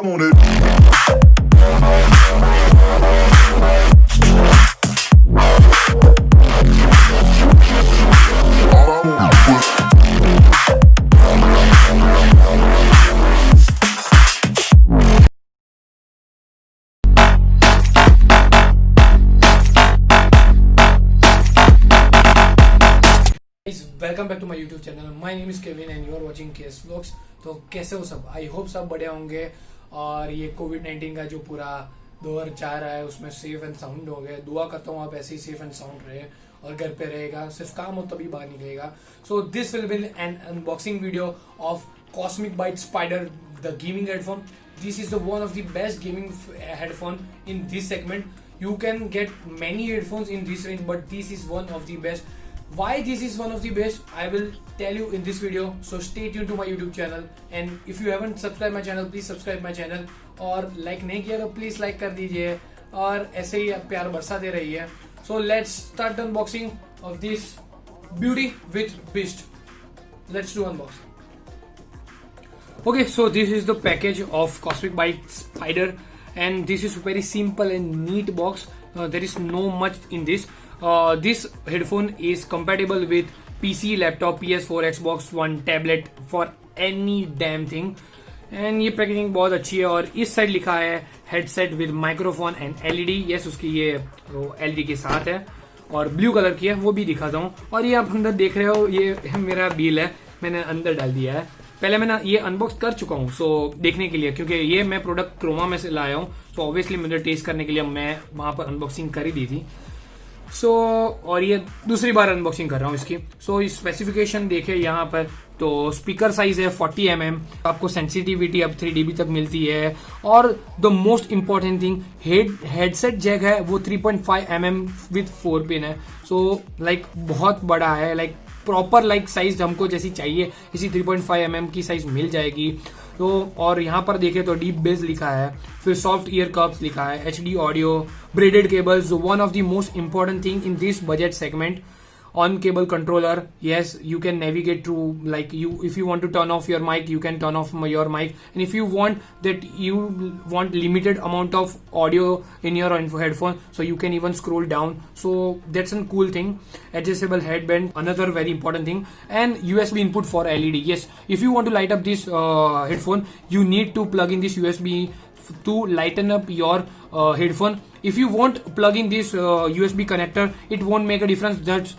want it. Welcome back to my YouTube channel. My name is Kevin and you are watching case vlogs. तो कैसे हो सब? I hope सब बढ़िया होंगे और ये कोविड-19 का जो पूरा दौर जा रहा है उसमें सेफ एंड साउंड हो गए। दुआ करता हूँ आप ऐसे ही सेफ एंड साउंड रहे और घर पे रहेगा, सिर्फ काम हो तभी बाहर निकलेगा। So this will be an unboxing video of cosmic byte spider the gaming headphone. This is the one of the best gaming headphone in this segment. You can get many headphones in this range, but this is one of the best. Why this is one of the best, I will tell you in this video. So stay tuned to my YouTube channel. And if you haven't subscribed my channel, please subscribe my channel. और like नहीं किया तो please like कर दीजिए और ऐसे ही आप प्यार बरसाते रहिए. So let's start the unboxing of this Beauty with Beast. Let's do unboxing. Okay, so this is the package of Cosmic Byte Spider, and this is very simple and neat box. There is no much in this. This headphone is compatible with PC, laptop, PS4, Xbox One, tablet for any damn thing. And ये packaging बहुत अच्छी है और इस side लिखा है headset with microphone and LED. Yes, उसकी ये एलईडी के साथ है और ब्लू कलर की है, वो भी दिखाता हूँ। और ये आप अंदर देख रहे हो, ये मेरा बिल है, मैंने अंदर डाल दिया है। पहले मैंने ये अनबॉक्स कर चुका हूँ सो देखने के लिए, क्योंकि ये मैं प्रोडक्ट क्रोमा में से लाया हूँ। सो ऑब्वियसली मुझे टेस्ट करने के लिए मैं वहां पर अनबॉक्सिंग कर ही दी थी। सो और ये दूसरी बार अनबॉक्सिंग कर रहा हूँ इसकी। सो स्पेसिफिकेशन देखे यहाँ पर तो स्पीकर साइज है 40 mm, आपको सेंसिटिविटी अब 3 dB तक मिलती है। और the most important thing, headset jack है वो 3.5 mm विद 4 पिन है। सो लाइक बहुत बड़ा है, लाइक प्रॉपर लाइक साइज हमको जैसी चाहिए इसी 3.5 mm की साइज मिल जाएगी। तो और यहाँ पर देखें तो डीप बेस लिखा है, फिर सॉफ्ट ईयर कप्स लिखा है, HD audio, braided cables, one of the most important thing in this budget segment, on cable controller. Yes, you can navigate through, like you, if you want to turn off your mic, you can turn off your mic, and if you want that, you want limited amount of audio in your headphone, so you can even scroll down. So that's a cool thing. Adjustable headband, another very important thing, and USB input for LED. Yes, if you want to light up this headphone, you need to plug in this USB to lighten up your headphone. If you won't plug in this USB connector, it won't make a difference, that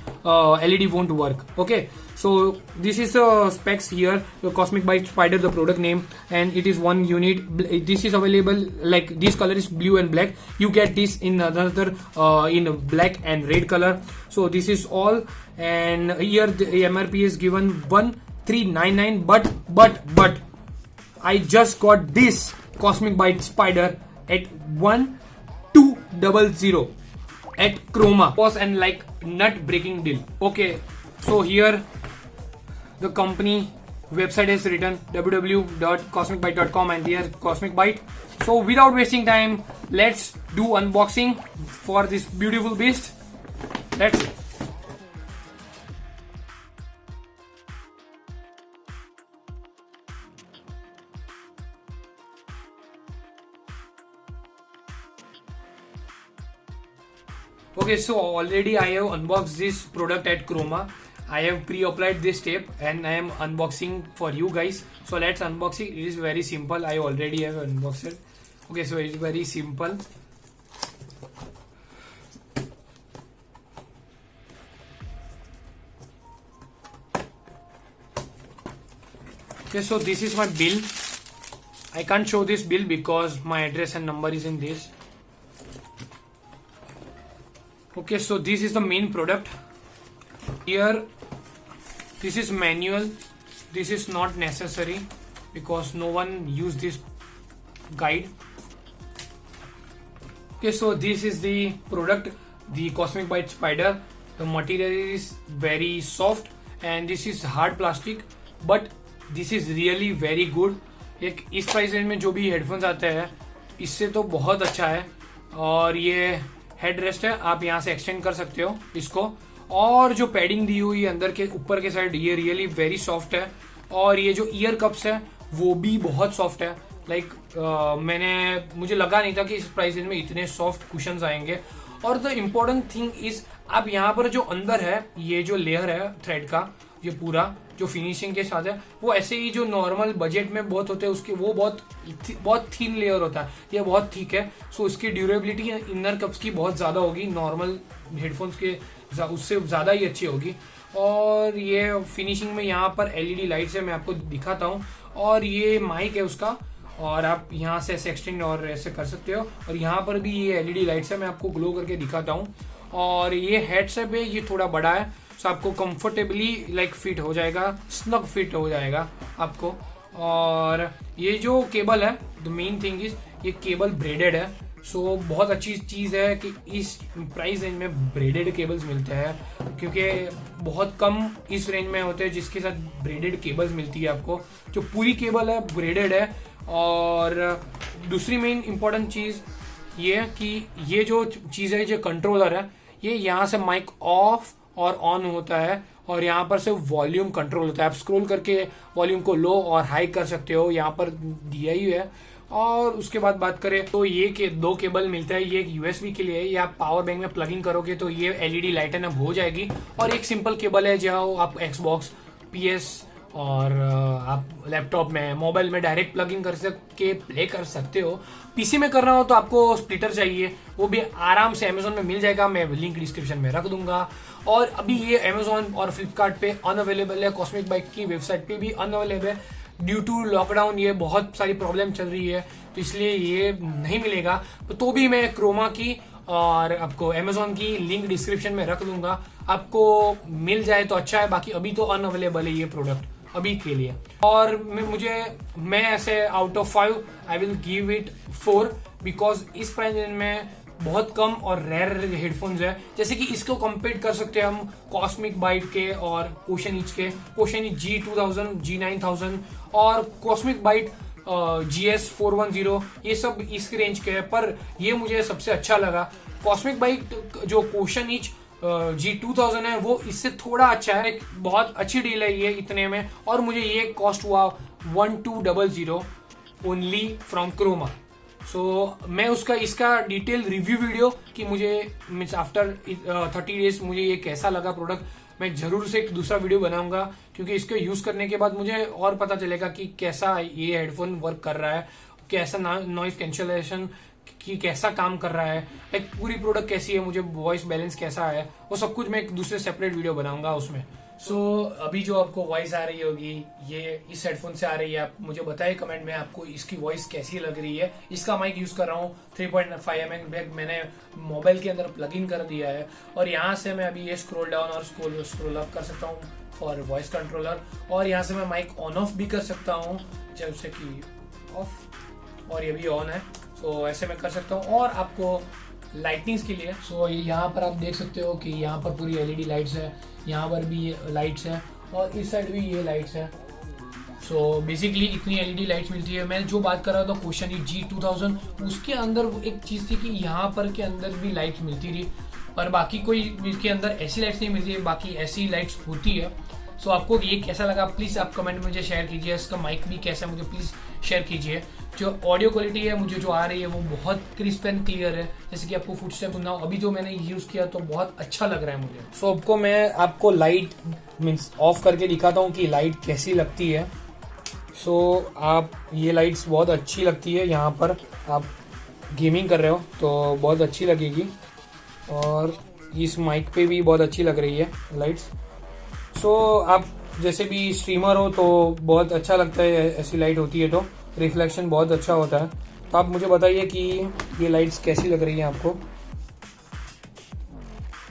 LED won't work. Okay, so this is the specs here, the Cosmic Byte Spider, the product name, and it is 1 unit. This is available, like this color is blue and black. You get this in another in black and red color. So this is all, and here the MRP is given 1399, but I just got this Cosmic Byte Spider at 1200 at Chroma. Was and like nut breaking deal. Okay, so here the company website is written www.cosmicbyte.com, and here Cosmic Byte. So without wasting time, let's do unboxing for this beautiful beast. Let's see. Okay, so already I have unboxed this product at Chroma. I have pre-applied this tape and I am unboxing for you guys. So let's unbox it. It is very simple. I already have unboxed it. Okay, so it's very simple. Okay, so this is my bill. I can't show this bill because my address and number is in this. Okay, so this is the main product. Here, this is manual. This is not necessary because no one used this guide. Okay, so this is the product, the Cosmic Byte Spider. The material is very soft and this is hard plastic, but this is really very good. एक इस price range में जो भी headphones आते हैं इससे तो बहुत अच्छा है। और ये हेड रेस्ट है, आप यहाँ से एक्सटेंड कर सकते हो इसको। और जो पैडिंग दी हुई अंदर के ऊपर के साइड, ये रियली वेरी सॉफ्ट है। और ये जो ईयर कप्स है वो भी बहुत सॉफ्ट है। मुझे लगा नहीं था कि इस प्राइस रेंज में इतने सॉफ्ट कुशंस आएंगे। और द इम्पोर्टेंट थिंग इज, अब यहाँ पर जो अंदर है ये जो लेयर है थ्रेड का, ये पूरा जो फिनिशिंग के साथ है, वो ऐसे ही जो नॉर्मल बजट में बहुत होते हैं उसके, वो बहुत थिन लेयर होता है, ये बहुत थिक है। सो इसकी ड्यूरेबिलिटी इनर कप्स की बहुत ज़्यादा होगी, नॉर्मल हेडफोन्स के उससे ज़्यादा ही अच्छी होगी। और ये फिनिशिंग में यहाँ पर एलईडी लाइट्स है, मैं आपको दिखाता हूँ। और ये माइक है उसका, और आप यहाँ से ऐसे एक्सटेंड और ऐसे कर सकते हो। और यहाँ पर भी ये एलईडी लाइट्स है, मैं आपको ग्लो करके दिखाता हूँ। और ये हेडसेट है, ये थोड़ा बड़ा है, सो आपको कंफर्टेबली लाइक फिट हो जाएगा, स्नग फिट हो जाएगा आपको। और ये जो केबल है, द मेन थिंग इज ये केबल ब्रेडेड है। सो बहुत अच्छी चीज़ है कि इस प्राइस रेंज में ब्रेडेड केबल्स मिलते हैं, क्योंकि बहुत कम इस रेंज में होते हैं जिसके साथ ब्रेडेड केबल्स मिलती है आपको। जो पूरी केबल है ब्रेडेड है। और दूसरी मेन इंपॉर्टेंट चीज़ ये है कि ये जो चीज़ है, जो कंट्रोलर है, ये यहाँ से माइक ऑफ और ऑन होता है, और यहाँ पर से वॉल्यूम कंट्रोल होता है। आप स्क्रॉल करके वॉल्यूम को लो और हाई कर सकते हो, यहाँ पर दिया ही है। और उसके बाद बात करें तो ये दो केबल मिलता है, ये एक यूएसबी के लिए है, ये आप पावर बैंक में प्लग इन करोगे तो ये एलईडी लाइटन अब हो जाएगी। और एक सिंपल केबल है जो आप एक्सबॉक्स, पीएस और आप लैपटॉप में, मोबाइल में डायरेक्ट प्लग इन कर के प्ले कर सकते हो। पीसी में करना हो तो आपको स्प्लिटर चाहिए, वो भी आराम से अमेजोन में मिल जाएगा, मैं लिंक डिस्क्रिप्शन में रख दूंगा। और अभी ये अमेजोन और फ्लिपकार्ट पे अनअवेलेबल है, कॉस्मिक बाइक की वेबसाइट पे भी अनअवेलेबल है। ड्यू टू लॉकडाउन ये बहुत सारी प्रॉब्लम चल रही है, तो इसलिए ये नहीं मिलेगा। तो भी मैं क्रोमा की और आपको अमेजोन की लिंक डिस्क्रिप्शन में रख दूंगा, आपको मिल जाए तो अच्छा है। बाकी अभी तो अनअवेलेबल है ये प्रोडक्ट अभी के लिए। और मैं ऐसे out of 5 I will give it 4, because इस प्राइस रेंज में बहुत कम और रेयर हेडफोन्स है। जैसे कि इसको कंपेयर कर सकते हैं हम कॉस्मिक बाइट के और क्वेश्चन ईच के, क्वेश्चन ईच G2000, G9000 और कॉस्मिक बाइट GS410, ये सब इस रेंज के हैं। पर ये मुझे सबसे अच्छा लगा कॉस्मिक बाइट, जो क्वेश्चन ईच G2000 है, वो इससे थोड़ा अच्छा है। बहुत अच्छी डील है ये इतने में, और मुझे ये कॉस्ट हुआ 1200 ओनली फ्रॉम क्रोमा। सो मैं इसका डिटेल रिव्यू वीडियो कि मुझे मीन्स आफ्टर 30 डेज मुझे ये कैसा लगा प्रोडक्ट, मैं जरूर से एक दूसरा वीडियो बनाऊंगा, क्योंकि इसके यूज करने के बाद मुझे और पता चलेगा कि कैसा ये हेडफोन वर्क कर रहा है, कैसा नॉइज कैंसलेशन कि कैसा काम कर रहा है, एक पूरी प्रोडक्ट कैसी है, मुझे वॉइस बैलेंस कैसा है, वो सब कुछ मैं एक दूसरे सेपरेट वीडियो बनाऊंगा उसमें। सो अभी जो आपको वॉइस आ रही होगी ये इस हेडफोन से आ रही है। आप मुझे बताइए कमेंट में आपको इसकी वॉइस कैसी लग रही है। इसका माइक यूज कर रहा हूँ 3.5 mm बैग, मैंने मोबाइल के अंदर प्लग इन कर दिया है। और यहाँ से मैं अभी ये स्क्रॉल डाउन और स्क्रॉल अप कर सकता हूँ फॉर वॉइस कंट्रोलर। और यहाँ से मैं माइक ऑन ऑफ भी कर सकता हूँ, जैसे कि ऑफ, और ये भी ऑन है। तो ऐसे मैं कर सकता हूँ। और आपको लाइटिंग्स के लिए यहाँ पर आप देख सकते हो कि यहाँ पर पूरी एलईडी लाइट्स है, यहाँ पर भी ये लाइट्स है, और इस साइड भी ये लाइट्स है। सो बेसिकली इतनी एलईडी लाइट्स मिलती है। मैं जो बात कर रहा था क्वेश्चन G2000, उसके अंदर एक चीज़ थी कि यहाँ पर के अंदर भी लाइट्स मिलती थी, पर बाकी कोई इसके अंदर ऐसी लाइट्स नहीं मिलती है, बाकी ऐसी लाइट्स होती है। सो आपको ये कैसा लगा प्लीज़ आप कमेंट में मुझे शेयर कीजिए। इसका माइक भी कैसा है मुझे प्लीज़ शेयर कीजिए। जो ऑडियो क्वालिटी है मुझे जो आ रही है वो बहुत क्रिस्प एंड क्लियर है, जैसे कि आपको फुटस्टेप सुनना हो। अभी जो मैंने यूज़ किया तो बहुत अच्छा लग रहा है मुझे। सो आपको मैं आपको लाइट मीन्स ऑफ करके दिखाता हूँ कि लाइट कैसी लगती है। सो आप ये लाइट्स बहुत अच्छी लगती है, यहाँ पर आप गेमिंग कर रहे हो तो बहुत अच्छी लगेगी, और इस माइक पे भी बहुत अच्छी लग रही है लाइट्स। सो आप जैसे भी स्ट्रीमर हो तो बहुत अच्छा लगता है ऐसी लाइट होती है, तो रिफ्लेक्शन बहुत अच्छा होता है। तो आप मुझे बताइए कि ये लाइट्स कैसी लग रही हैं आपको।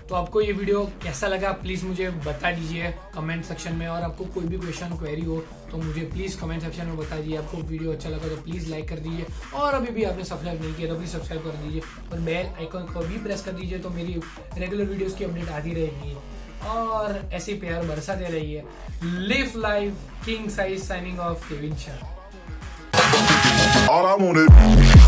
तो आपको ये वीडियो कैसा लगा प्लीज़ मुझे बता दीजिए कमेंट सेक्शन में। और आपको कोई भी क्वेश्चन क्वेरी हो तो मुझे प्लीज़ कमेंट सेक्शन में बता दीजिए। आपको वीडियो अच्छा लगा तो प्लीज़ लाइक कर दीजिए, और अभी भी आपने सब्सक्राइब नहीं किया तो प्लीज़ सब्सक्राइब कर दीजिए, और बेल आइकन को भी प्रेस कर दीजिए, तो मेरी रेगुलर वीडियोज़ की अपडेट आती रहेगी। और ऐसे प्यार बरसाते रहिए। Live life, king size, signing off, Kevin Shah. All I wanted